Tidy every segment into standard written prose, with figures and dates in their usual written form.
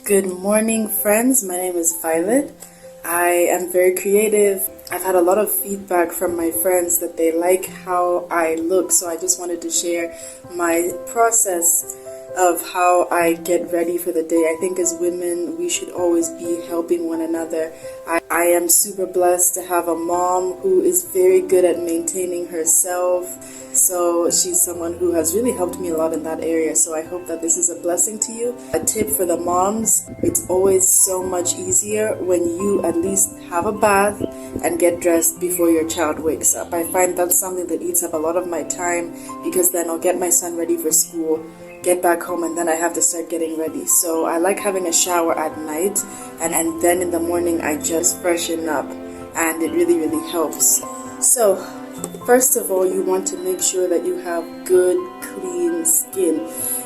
Good morning, friends. My name is Violet. I am very creative. I've had a lot of feedback from my friends that they like how I look, so I just wanted to share my process of how I get ready for the day. I think as women, we should always be helping one another. I am super blessed to have a mom who is very good at maintaining herself. So she's someone who has really helped me a lot in that area. So I hope that this is a blessing to you. A tip for the moms: it's always so much easier when you at least have a bath and get dressed before your child wakes up. I find that's something that eats up a lot of my time, because then I'll get my son ready for school, get back home, and then I have to start getting ready. So I like having a shower at night, and then in the morning I just freshen up, and it really helps. So first of all, you want to make sure that you have good, clean skin.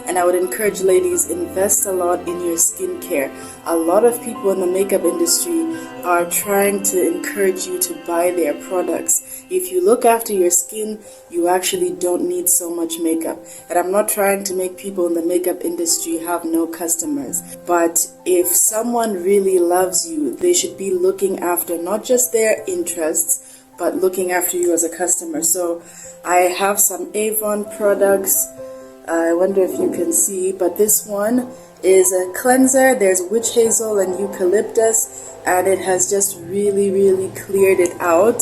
And I would encourage ladies, invest a lot in your skincare. A lot of people in the makeup industry are trying to encourage you to buy their products. If you look after your skin, you actually don't need so much makeup. And I'm not trying to make people in the makeup industry have no customers. But if someone really loves you, they should be looking after not just their interests, but looking after you as a customer. So I have some Avon products. I wonder if you can see, but this one is a cleanser. There's witch hazel and eucalyptus, and it has just really cleared it out.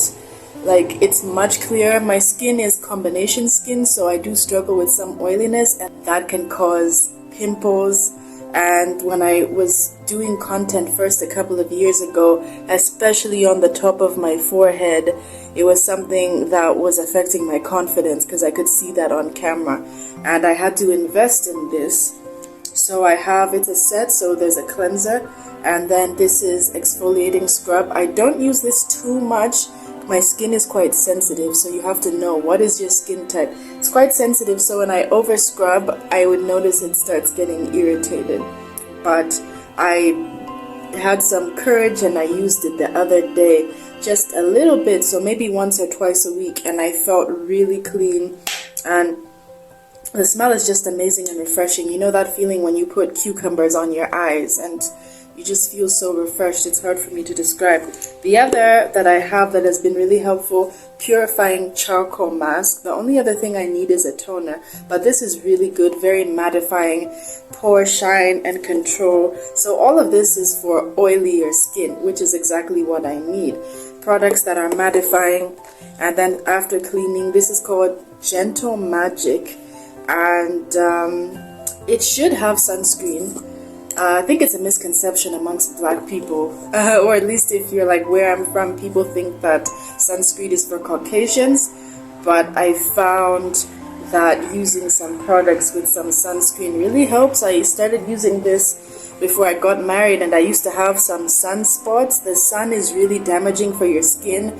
Like, it's much clearer. My skin is combination skin, so I do struggle with some oiliness, and that can cause pimples. And when I was doing content first a couple of years ago, especially on the top of my forehead, it was something that was affecting my confidence because I could see that on camera. And I had to invest in this. So I have, it's a set, so there's a cleanser, and then this is exfoliating scrub. I don't use this too much. My skin is quite sensitive, so you have to know what is your skin type. It's quite sensitive, so when I over scrub, I would notice it starts getting irritated. But I had some courage and I used it the other day, just a little bit, so maybe once or twice a week, and I felt really clean, and the smell is just amazing and refreshing. You know that feeling when you put cucumbers on your eyes and you just feel so refreshed? It's hard for me to describe. The other that I have that has been really helpful, purifying charcoal mask. The only other thing I need is a toner, but this is really good, very mattifying, pore shine and control. So all of this is for oilier skin, which is exactly what I need. Products that are mattifying, and then after cleaning, this is called Gentle Magic, and it should have sunscreen. I think it's a misconception amongst black people, or at least if you're like where I'm from, people think that sunscreen is for Caucasians, but I found that using some products with some sunscreen really helps. I started using this before I got married, and I used to have some sunspots. The sun is really damaging for your skin.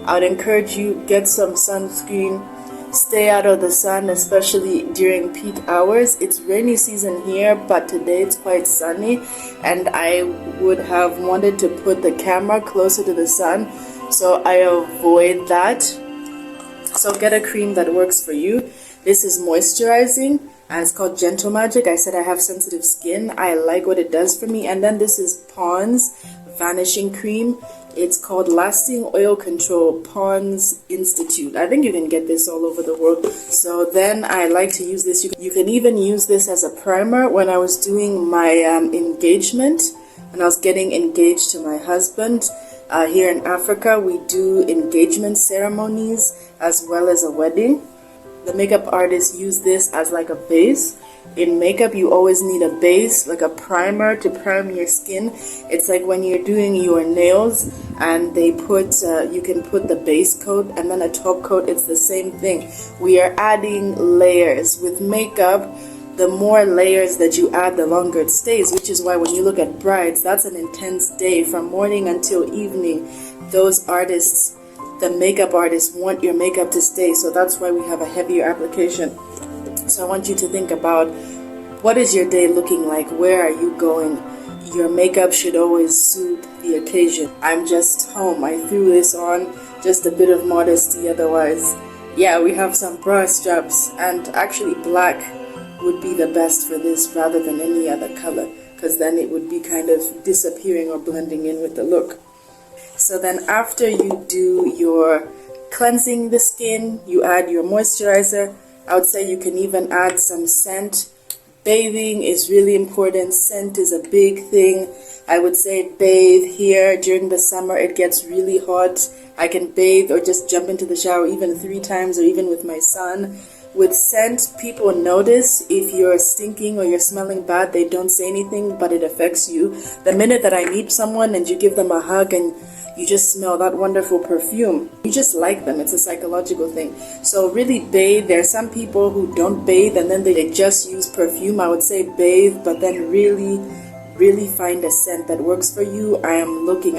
I would encourage you, get some sunscreen. Stay out of the sun, especially during peak hours. It's rainy season here, but today it's quite sunny, and I would have wanted to put the camera closer to the sun, so I avoid that. So get a cream that works for you. This is moisturizing, and it's called Gentle Magic. I said I have sensitive skin. I like what it does for me. And then this is Pond's Vanishing Cream. It's called Lasting Oil Control Pond's Institute. I think you can get this all over the world. So then I like to use this. You can even use this as a primer. When I was doing my engagement, when I was getting engaged to my husband, here in Africa, we do engagement ceremonies as well as a wedding. The makeup artists use this as like a base. In makeup, you always need a base, like a primer to prime your skin. It's like when you're doing your nails and they put, you can put the base coat and then a top coat. It's the same thing. We are adding layers. With makeup, the more layers that you add, the longer it stays, which is why when you look at brides, that's an intense day from morning until evening. Those artists, the makeup artists, want your makeup to stay, so that's why we have a heavier application. So I want you to think about, what is your day looking like? Where are you going? Your makeup should always suit the occasion. I'm just home. I threw this on, just a bit of modesty. Otherwise, yeah, we have some bra straps, and actually black would be the best for this rather than any other color. because then it would be kind of disappearing or blending in with the look. So then after you do your cleansing the skin, you add your moisturizer. I would say you can even add some scent. Bathing is really important. Scent is a big thing. I would say bathe here during the summer. It gets really hot. I can bathe or just jump into the shower even 3 times, or even with my son. With scent, people notice if you're stinking or you're smelling bad. They don't say anything, but it affects you. The minute that I meet someone and you give them a hug and you just smell that wonderful perfume, you just like them. It's a psychological thing. So really bathe. There are some people who don't bathe and then they just use perfume. I would say bathe, but then really find a scent that works for you. I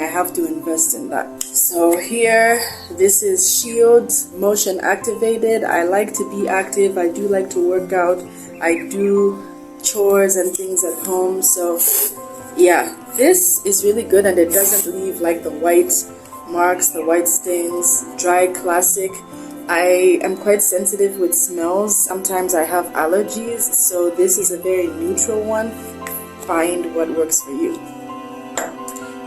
have to invest in that. So here, this is Shield Motion Activated. I like to be active. I do like to work out. I do chores and things at home. So yeah, this is really good, and it doesn't leave like the white marks, the white stains. Dry Classic. I am quite sensitive with smells. Sometimes I have allergies, so this is a very neutral one. Find what works for you.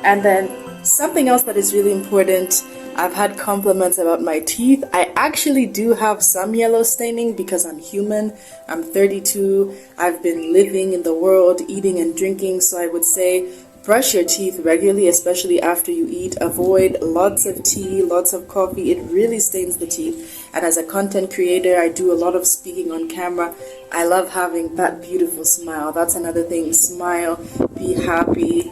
And then something else that is really important, I've had compliments about my teeth. I actually do have some yellow staining because I'm human. I'm 32. I've been living in the world, eating and drinking, so I would say brush your teeth regularly, especially after you eat. Avoid lots of tea, lots of coffee. It really stains the teeth. And as a content creator, I do a lot of speaking on camera. I love having that beautiful smile. That's another thing. Smile, be happy.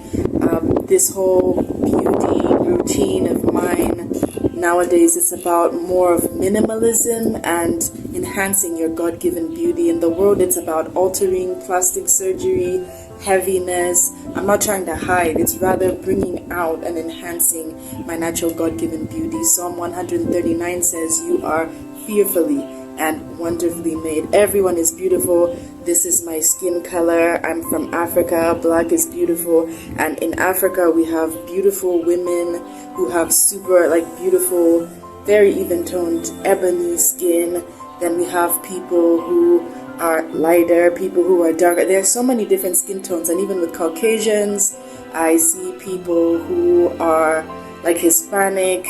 This whole beauty routine of mine, nowadays it's about more of minimalism and enhancing your God-given beauty. In the world, it's about altering, plastic surgery, heaviness. I'm not trying to hide. It's rather bringing out and enhancing my natural God-given beauty. Psalm 139 says, "You are fearfully and wonderfully made." Everyone is beautiful. This is my skin color. I'm from Africa. Black is beautiful. And in Africa, we have beautiful women who have super, beautiful, very even-toned ebony skin. Then we have people who are lighter, people who are darker. There are so many different skin tones. And even with Caucasians, I see people who are like Hispanic,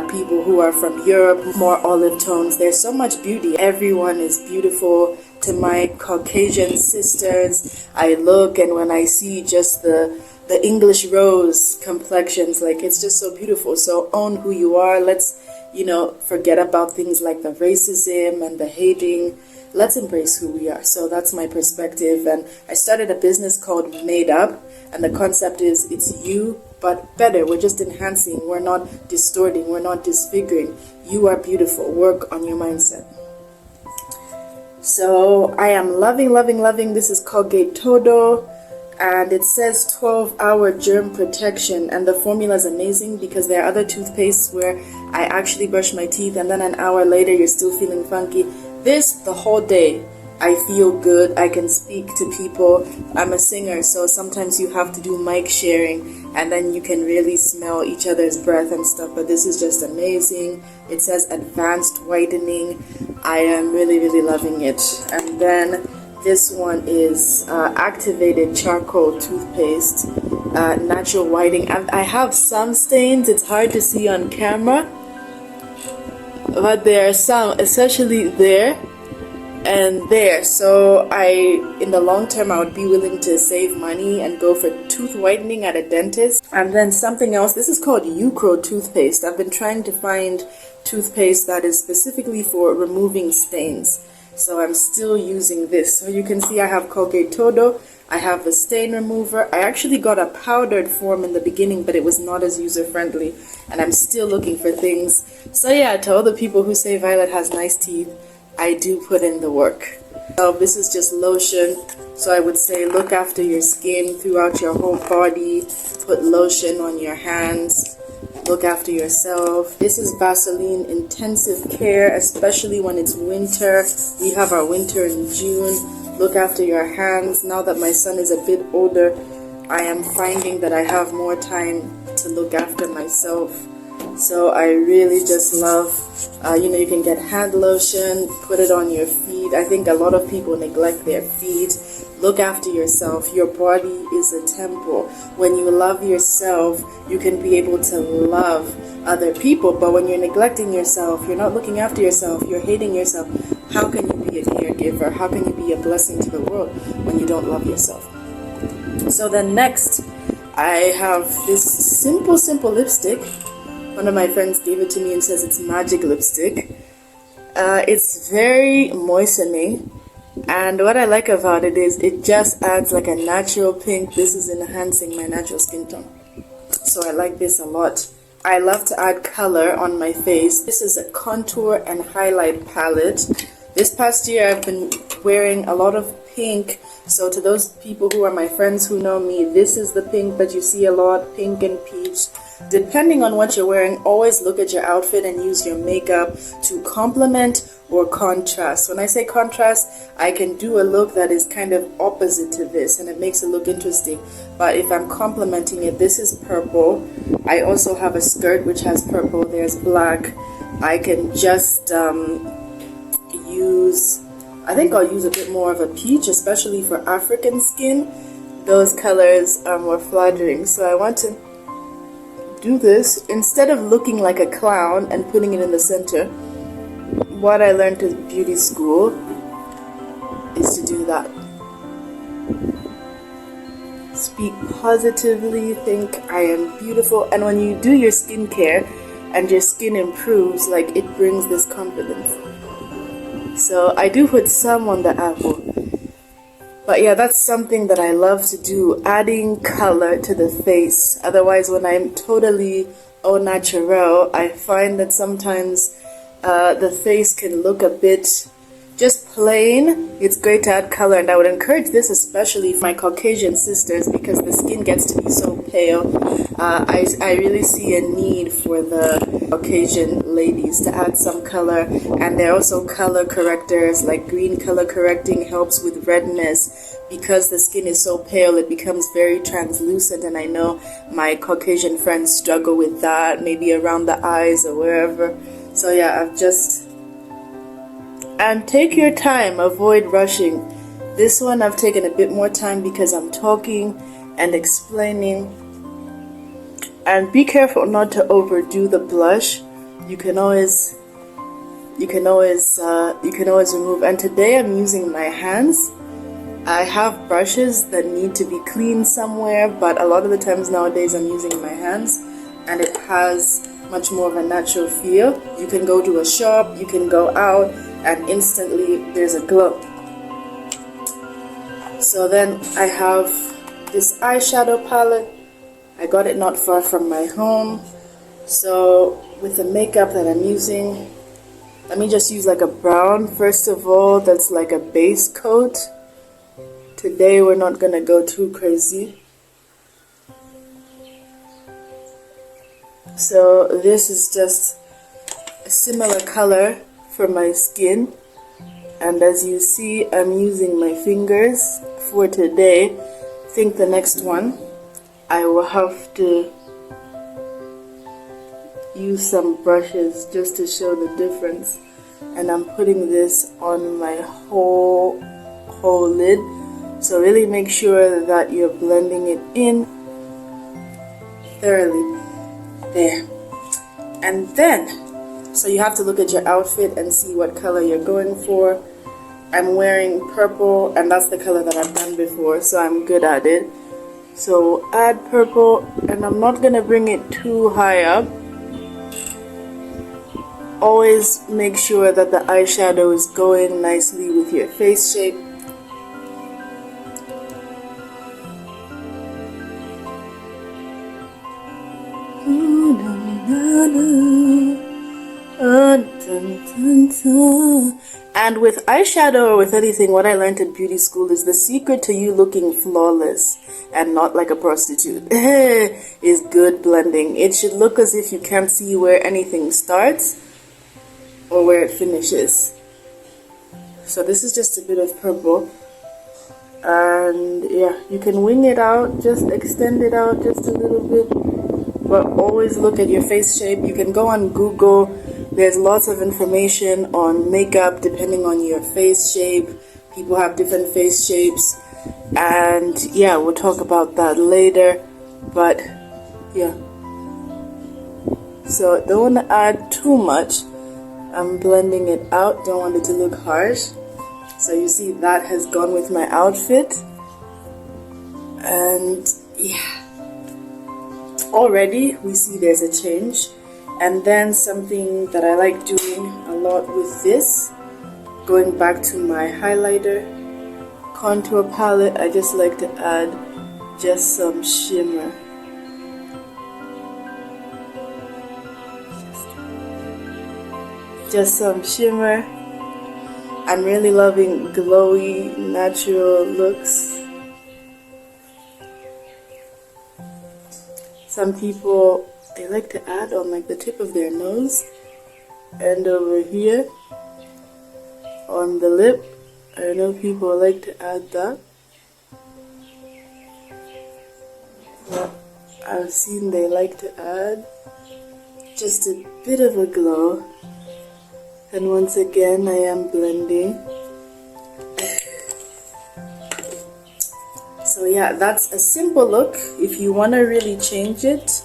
people who are from Europe, more olive tones. There's so much beauty. Everyone is beautiful. To my Caucasian sisters, I look, and when I see just the English rose complexions, it's just so beautiful. So own who you are. Let's, forget about things like the racism and the hating. Let's embrace who we are. So that's my perspective. And I started a business called Made Up, and the concept is it's you, but better. We're just enhancing. We're not distorting. We're not disfiguring. You are beautiful. Work on your mindset. So I am loving. This is Colgate Todo, and it says 12-hour germ protection, and the formula is amazing because there are other toothpastes where I actually brush my teeth and then an hour later you're still feeling funky. This, the whole day, I feel good. I can speak to people. I'm a singer, so sometimes you have to do mic sharing, and then you can really smell each other's breath and stuff. But this is just amazing. It says advanced whitening. I am really loving it. And then this one is activated charcoal toothpaste, natural whitening. I have some stains. It's hard to see on camera, but there are some, especially there and there. So in the long term, I would be willing to save money and go for tooth whitening at a dentist. And then something else, this is called Ucro toothpaste. I've been trying to find toothpaste that is specifically for removing stains, so I'm still using this. So you can see I have Colgate Todo, I have the stain remover. I actually got a powdered form in the beginning, but it was not as user-friendly, and I'm still looking for things. So yeah, to all the people who say Violet has nice teeth, I do put in the work. So this is just lotion. So I would say look after your skin throughout your whole body. Put lotion on your hands. Look after yourself. This is Vaseline Intensive Care, especially when it's winter. We have our winter in June. Look after your hands. Now that my son is a bit older, I am finding that I have more time to look after myself. So I really just love, you can get hand lotion, put it on your feet. I think a lot of people neglect their feet. Look after yourself. Your body is a temple. When you love yourself, you can be able to love other people. But when you're neglecting yourself, you're not looking after yourself, you're hating yourself, how can you be a caregiver? How can you be a blessing to the world when you don't love yourself? So then next, I have this simple lipstick. One of my friends gave it to me and says it's magic lipstick. It's very moistening, and what I like about it is it just adds like a natural pink. This is enhancing my natural skin tone, so I like this a lot. I love to add color on my face. This is a contour and highlight palette. This past year I've been wearing a lot of pink, so to those people who are my friends who know me, this is the pink that you see a lot, pink and peach. Depending on what you're wearing, always look at your outfit and use your makeup to complement or contrast. When I say contrast, I can do a look that is kind of opposite to this and it makes it look interesting. But if I'm complementing it, this is purple. I also have a skirt which has purple. There's black. I can just I think I'll use a bit more of a peach, especially for African skin. Those colors were flattering, so I want to do this instead of looking like a clown and putting it in the center. What I learned in beauty school is to do that. Speak positively, think I am beautiful, and when you do your skincare and your skin improves, like, it brings this confidence. So I do put some on the apple. But yeah, that's something that I love to do, adding color to the face. Otherwise, when I'm totally au naturel, I find that sometimes the face can look a bit just plain. It's great to add color, and I would encourage this especially for my Caucasian sisters because the skin gets to be so pale. I really see a need for the Caucasian ladies to add some color, and there are also color correctors, like green color correcting helps with redness. Because the skin is so pale, it becomes very translucent, and I know my Caucasian friends struggle with that, maybe around the eyes or wherever. So yeah, and take your time, avoid rushing. This one I've taken a bit more time because I'm talking and explaining. And be careful not to overdo the blush. You can always remove. And today I'm using my hands. I have brushes that need to be cleaned somewhere, but a lot of the times nowadays I'm using my hands, and it has much more of a natural feel. You can go to a shop, you can go out, and instantly there's a glow. So then I have this eyeshadow palette. I got it not far from my home. So with the makeup that I'm using, let me just use like a brown first of all, that's like a base coat. Today we're not gonna go too crazy. So this is just a similar color for my skin, and as you see, I'm using my fingers for today. I think the next one I will have to use some brushes just to show the difference, and I'm putting this on my whole lid. So really make sure that you're blending it in thoroughly. There. And then, so you have to look at your outfit and see what color you're going for. I'm wearing purple, and that's the color that I've done before, so I'm good at it. So add purple, and I'm not going to bring it too high up. Always make sure that the eyeshadow is going nicely with your face shape. And with eyeshadow or with anything, what I learned in beauty school is the secret to you looking flawless and not like a prostitute is good blending. It should look as if you can't see where anything starts or where it finishes. So this is just a bit of purple, and yeah, you can wing it out, just extend it out just a little bit, but always look at your face shape. You can go on Google. There's lots of information on makeup depending on your face shape. People have different face shapes. And yeah, we'll talk about that later, but yeah, so don't want to add too much. I'm blending it out, don't want it to look harsh. So you see that has gone with my outfit, and yeah, already we see there's a change. And then something that I like doing a lot with this, going back to my highlighter contour palette, I just like to add just some shimmer. Just some shimmer. I'm really loving glowy, natural looks. Some people, they like to add on like the tip of their nose and over here on the lip. I know people like to add that. But I've seen they like to add just a bit of a glow. And once again, I am blending. So yeah, that's a simple look. If you want to really change it,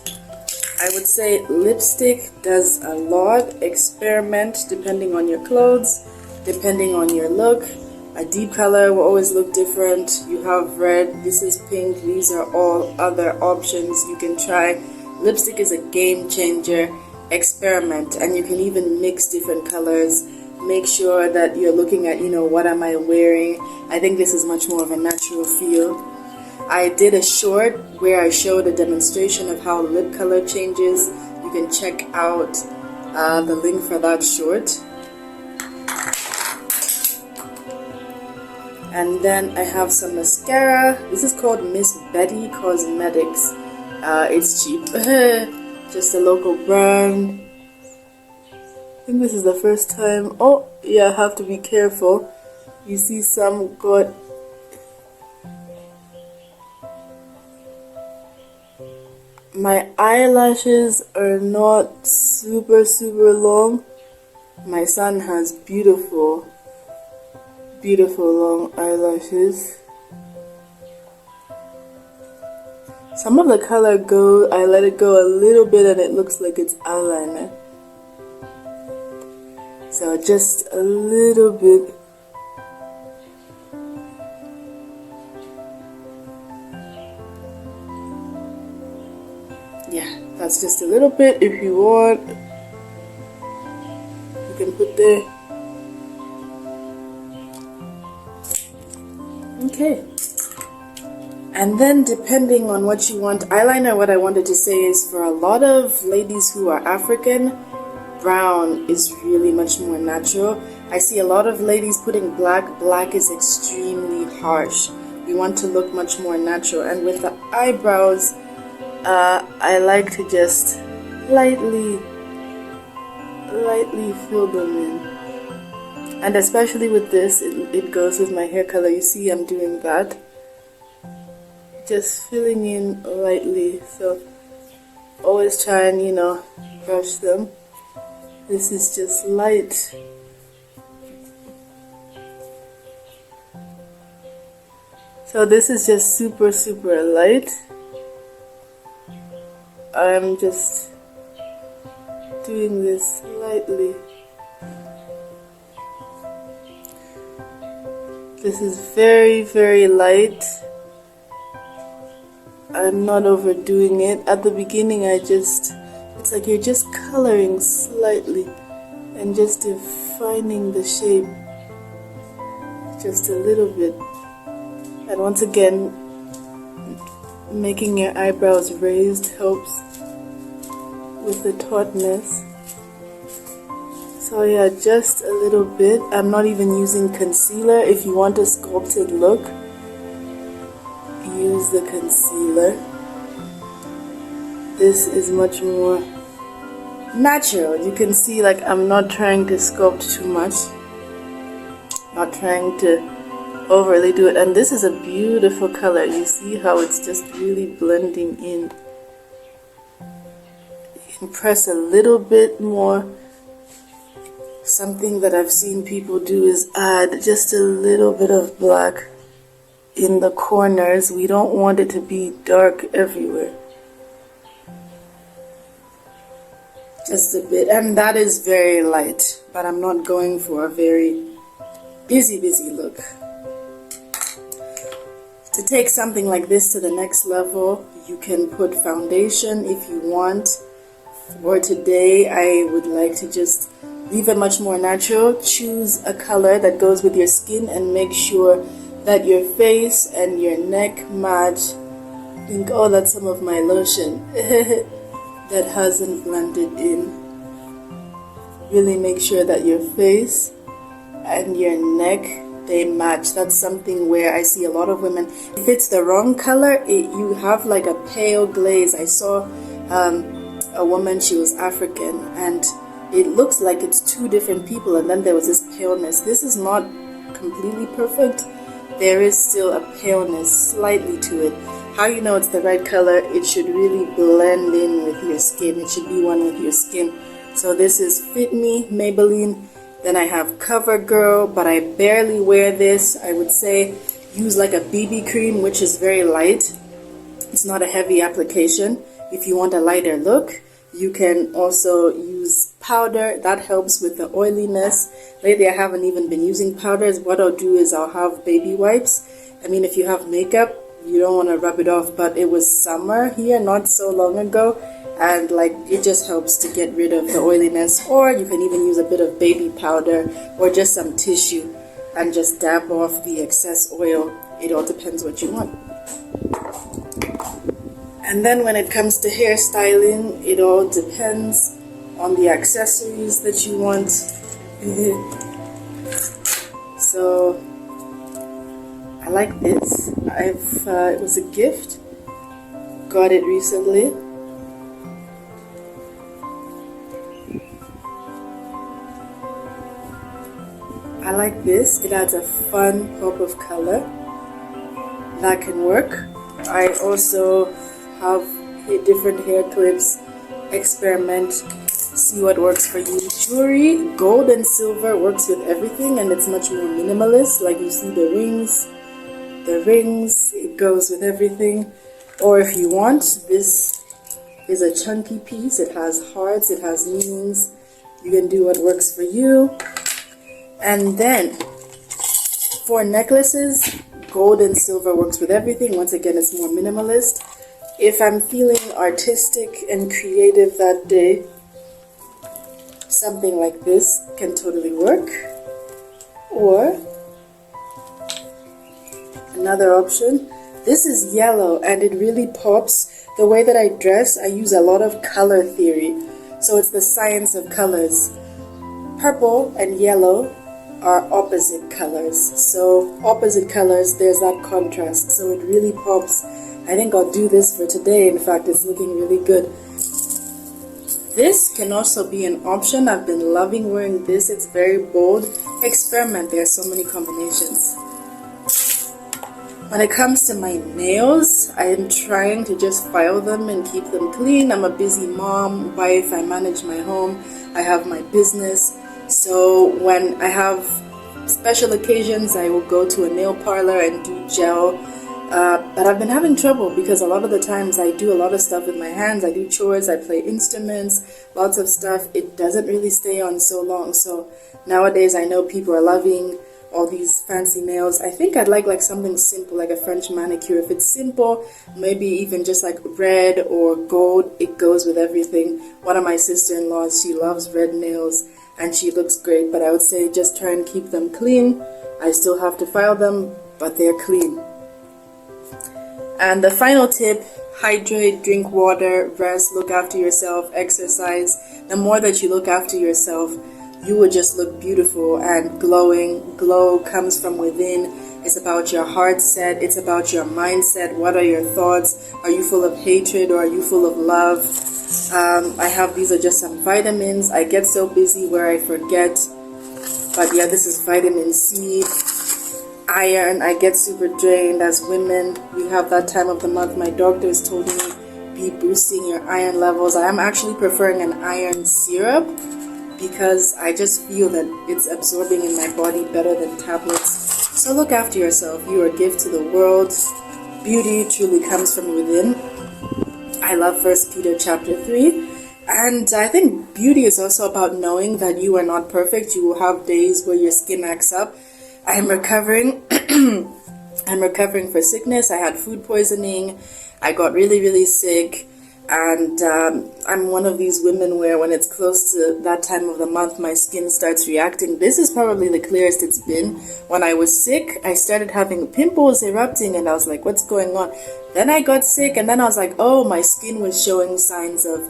I would say lipstick does a lot. Experiment depending on your clothes, depending on your look. A deep color will always look different. You have red, this is pink, these are all other options you can try. Lipstick is a game changer. Experiment, and you can even mix different colors. Make sure that you're looking at, what am I wearing? I think this is much more of a natural feel. I did a short where I showed a demonstration of how lip color changes. You can check out the link for that short. And then I have some mascara. This is called Miss Betty Cosmetics. It's cheap. Just a local brand. I think this is the first time. Oh, yeah, I have to be careful. You see some got... My eyelashes are not super long. My son has beautiful long eyelashes. Some of the color I let it go a little bit and it looks like it's eyeliner. So just a little bit. Yeah, that's just a little bit. If you want, you can put there. Okay. And then depending on what you want, eyeliner, what I wanted to say is for a lot of ladies who are African, brown is really much more natural. I see a lot of ladies putting black. Black is extremely harsh. We want to look much more natural. And with the eyebrows, I like to just lightly fill them in. And especially with this, it goes with my hair color. You see I'm doing that. Just filling in lightly. So always try and, brush them. This is just light. So this is just super light. I'm just doing this lightly. This is very light. I'm not overdoing it. At the beginning it's like you're just coloring slightly and just defining the shape just a little bit. And once again, making your eyebrows raised helps with the tautness. So yeah, just a little bit. I'm not even using concealer. If you want a sculpted look, use the concealer. This is much more natural. You can see like I'm not trying to sculpt too much, not trying to overly do it. And this is a beautiful color. You see how it's just really blending in. You can press a little bit more. Something that I've seen people do is add just a little bit of black in the corners. We don't want it to be dark everywhere. Just a bit, and that is very light, but I'm not going for a very busy look. To take something like this to the next level, you can put foundation if you want. For today, I would like to just leave it much more natural. Choose a color that goes with your skin and make sure that your face and your neck match. Think, oh, that's some of my lotion that hasn't blended in. Really make sure that your face and your neck, they match. That's something where I see a lot of women, if it's the wrong color, you have like a pale glaze. I saw a woman, she was African, and it looks like it's two different people, and then there was this paleness. This is not completely perfect. There is still a paleness slightly to it. How you know it's the right color? It should really blend in with your skin. It should be one with your skin. So this is Fit Me, Maybelline. Then I have CoverGirl, but I barely wear this. I would say use like a BB cream, which is very light. It's not a heavy application. If you want a lighter look, you can also use powder. That helps with the oiliness. Lately I haven't even been using powders. What I'll do is I'll have baby wipes. I mean, if you have makeup, you don't want to rub it off, but it was summer here not so long ago, and like it just helps to get rid of the oiliness. Or you can even use a bit of baby powder or just some tissue and just dab off the excess oil. It all depends what you want. And then when it comes to hairstyling, it all depends on the accessories that you want. So I like this. It was a gift. Got it recently. I like this. It adds a fun pop of color. That can work. I also have different hair clips. Experiment. See what works for you. Jewelry, gold and silver works with everything, and it's much more minimalist. Like you see the rings, it goes with everything. Or if you want, this is a chunky piece. It has hearts, it has meanings. You can do what works for you. And then for necklaces, gold and silver works with everything. Once again, it's more minimalist. If I'm feeling artistic and creative that day, something like this can totally work. Or another option, this is yellow and it really pops. The way that I dress, I use a lot of color theory. So it's the science of colors. Purple and yellow are opposite colors. So opposite colors, there's that contrast. So it really pops. I think I'll do this for today. In fact, it's looking really good. This can also be an option. I've been loving wearing this. It's very bold. Experiment. There are so many combinations. When it comes to my nails, I am trying to just file them and keep them clean. I'm a busy mom, wife. I manage my home. I have my business. So when I have special occasions, I will go to a nail parlor and do gel. But I've been having trouble because a lot of the times I do a lot of stuff with my hands. I do chores, I play instruments, lots of stuff. It doesn't really stay on so long. So nowadays I know people are loving all these fancy nails. I think I'd like something simple, like a French manicure. If it's simple, maybe even just like red or gold, it goes with everything. One of my sister-in-laws, she loves red nails and she looks great, but I would say just try and keep them clean. I still have to file them, but they're clean. And the final tip, hydrate, drink water, rest, look after yourself, exercise. The more that you look after yourself, you will just look beautiful and glowing. Glow comes from within. It's about your heart set. It's about your mindset. What are your thoughts? Are you full of hatred or are you full of love? These are just some vitamins. I get so busy where I forget. But yeah, this is vitamin C. Iron. I get super drained. As women, we have that time of the month. My doctor has told me be boosting your iron levels. I am actually preferring an iron syrup because I just feel that it's absorbing in my body better than tablets. So look after yourself. You are a gift to the world. Beauty truly comes from within. I love First Peter chapter 3. And I think beauty is also about knowing that you are not perfect. You will have days where your skin acts up. I am recovering. I'm recovering for sickness. I had food poisoning. I got really, really sick. And I'm one of these women where when it's close to that time of the month, my skin starts reacting. This is probably the clearest it's been. When I was sick, I started having pimples erupting and I was like, what's going on? Then I got sick and then I was like, oh, my skin was showing signs of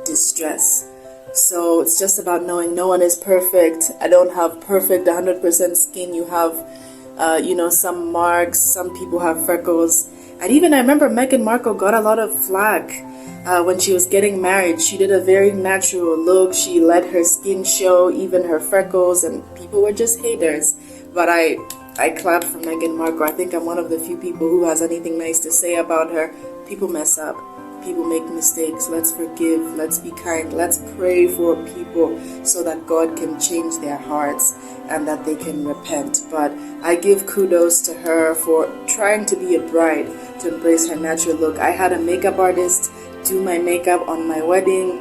distress. So it's just about knowing no one is perfect. I don't have perfect 100% skin. You have, some marks. Some people have freckles. And even I remember Meghan Markle got a lot of flack. When she was getting married. She did a very natural look. She let her skin show, even her freckles, and people were just haters. But I clapped for Meghan Markle. I think I'm one of the few people who has anything nice to say about her. People mess up. People make mistakes. Let's forgive. Let's be kind. Let's pray for people so that God can change their hearts and that they can repent. But I give kudos to her for trying to be a bride, to embrace her natural look. I had a makeup artist do my makeup on my wedding,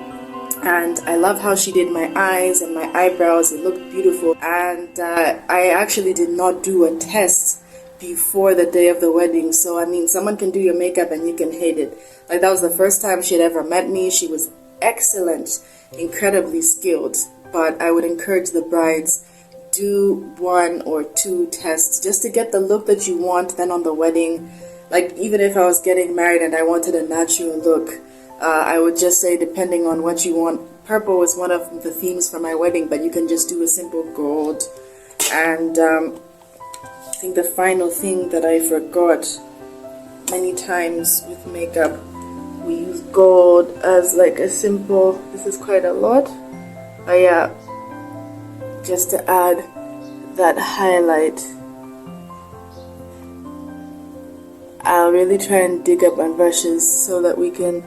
and I love how she did my eyes and my eyebrows. It looked beautiful. And I actually did not do a test before the day of the wedding. So I mean, someone can do your makeup and you can hate it. Like, that was the first time she had ever met me. She was excellent, incredibly skilled. But I would encourage the brides, do 1 or 2 tests just to get the look that you want. Then on the wedding, like, even if I was getting married and I wanted a natural look, I would just say, depending on what you want. Purple was one of the themes for my wedding, but you can just do a simple gold. And I think the final thing that I forgot, many times with makeup, we use gold as like a simple, this is quite a lot, but yeah, just to add that highlight. I'll really try and dig up my brushes so that we can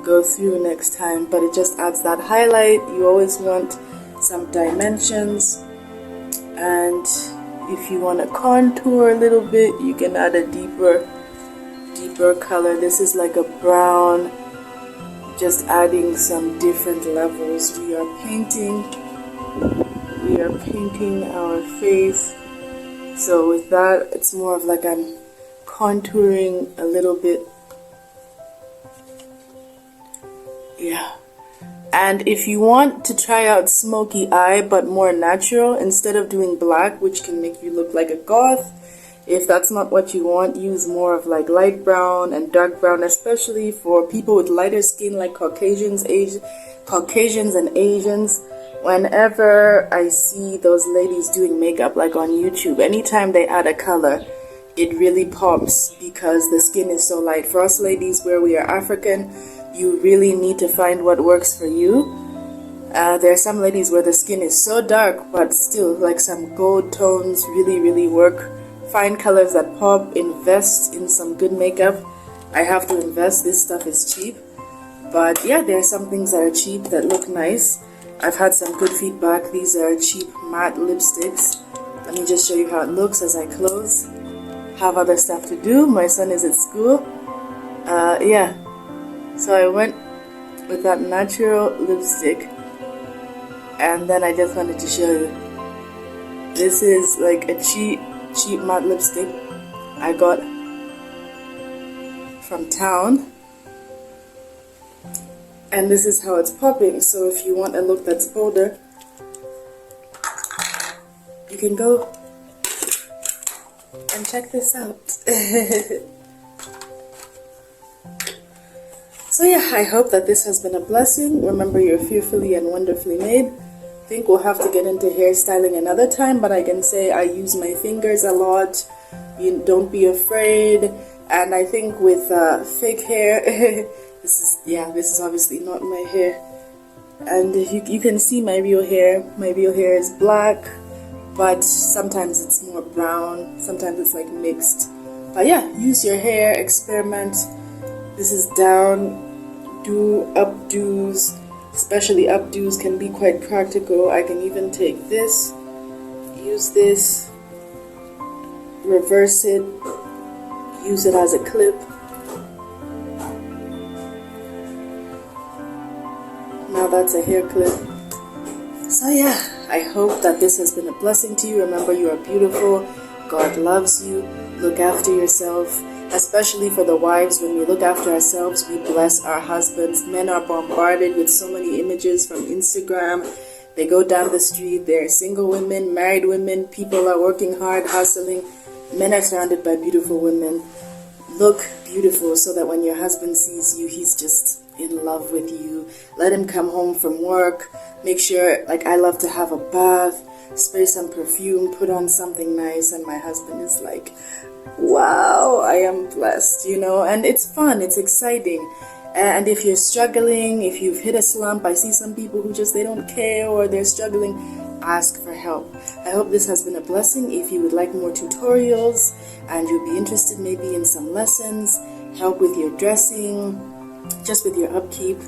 go through next time, but it just adds that highlight. You always want some dimensions, and if you want to contour a little bit, you can add a deeper color. This is like a brown, just adding some different levels. We are painting our face. So with that, it's more of like I'm contouring a little bit. Yeah. And if you want to try out smoky eye but more natural, instead of doing black, which can make you look like a goth, if that's not what you want, use more of like light brown and dark brown, especially for people with lighter skin like Caucasians and Asians. Whenever I see those ladies doing makeup, like on YouTube, anytime they add a color, it really pops because the skin is so light. For us ladies, where we are African, you really need to find what works for you. There are some ladies where the skin is so dark, but still like some gold tones really work. Find colors that pop. Invest in some good makeup. I have to invest. This stuff is cheap, but yeah, there are some things that are cheap that look nice. I've had some good feedback. These are cheap matte lipsticks. Let me just show you how it looks as I close. Have other stuff to do. My son is at school. Yeah, so I went with that natural lipstick, and then I just wanted to show you. This is like a cheap matte lipstick I got from town, and this is how it's popping. So if you want a look that's bolder, you can go and check this out. So yeah, I hope that this has been a blessing. Remember, you're fearfully and wonderfully made. I think we'll have to get into hairstyling another time, but I can say I use my fingers a lot. You don't be afraid. And I think with fake hair, this is obviously not my hair. And you can see my real hair. My real hair is black, but sometimes it's more brown. Sometimes it's like mixed. But yeah, use your hair, experiment. This is down. Do updos. Especially updos can be quite practical. I can even take this, use this, reverse it, use it as a clip. Now that's a hair clip. So yeah, I hope that this has been a blessing to you. Remember, you are beautiful. God loves you. Look after yourself. Especially for the wives, when we look after ourselves, we bless our husbands. Men are bombarded with so many images from Instagram. They go down the street, they're single women, married women, people are working hard, hustling. Men are surrounded by beautiful women. Look beautiful so that when your husband sees you, he's just in love with you. Let him come home from work. Make sure, like I love to have a bath, spray some perfume, put on something nice, and my husband is like, wow, I am blessed, you know. And it's fun, it's exciting. And if you're struggling, if you've hit a slump, I see some people who just, they don't care, or they're struggling, ask for help. I hope this has been a blessing. If you would like more tutorials and you'll be interested maybe in some lessons, help with your dressing, just with your upkeep,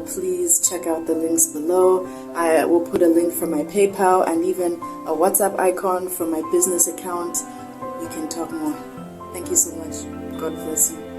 please check out the links below. I will put a link for my PayPal and even a WhatsApp icon for my business account. We can talk more. Thank you so much. God bless you.